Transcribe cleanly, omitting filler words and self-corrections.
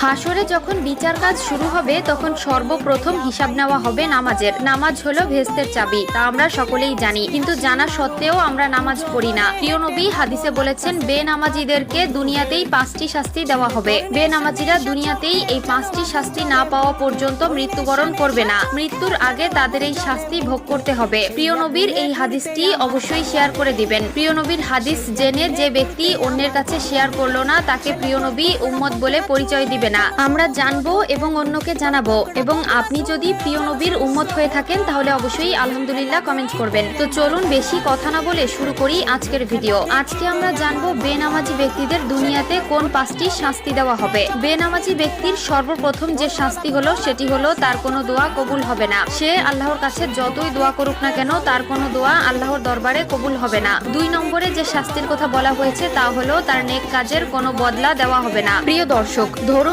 হাসরে যখন বিচার কাজ শুরু হবে তখন সর্বপ্রথম হিসাব নেওয়া হবে নামাজের। নামাজ হলো ভেস্তের চাবি, তা আমরা সকলেই জানি, কিন্তু জানা সত্ত্বেও আমরা নামাজ পড়ি না। প্রিয় নবী হাদিসে বলেছেন, বেনামাজিদেরকে দুনিয়াতেই 5টি শাস্তি দেওয়া হবে। বেনামাজিরা দুনিয়াতেই এই 5টি শাস্তি না পাওয়া পর্যন্ত মৃত্যুবরণ করবে না। মৃত্যুর আগে তাদের এই শাস্তি ভোগ করতে হবে। প্রিয় নবীর এই হাদিসটি অবশ্যই শেয়ার করে দিবেন। প্রিয় নবীর হাদিস জেনে যে ব্যক্তি অন্যের কাছে শেয়ার করলো না, তাকে প্রিয় নবী উম্মত বলে পরিচয় দিবে না। আমরা জানবো এবং অন্যকে জানাবো। এবং আপনি যদি প্রিয় নবীর উম্মত হয়ে থাকেন তাহলে অবশ্যই আলহামদুলিল্লাহ কমেন্ট করবেন। তো চলুন বেশি কথা না বলে শুরু করি আজকের ভিডিও। আজকে আমরা জানবো বেনামাজি ব্যক্তিদের দুনিয়াতে কোন 5টি শাস্তি দেওয়া হবে। বেনামাজি ব্যক্তির সর্বপ্রথম যে শাস্তি হলো সেটি হলো তার কোনো দোয়া কবুল হবে না। সে আল্লাহর কাছে যতই দোয়া করুক না কেন তার কোনো দোয়া আল্লাহর দরবারে কবুল হবে না। 2 নম্বরে যে শাস্তির কথা বলা হয়েছে তা হলো তার নেক কাজের কোনো বদলা দেওয়া হবে না। প্রিয় দর্শক, ধরুন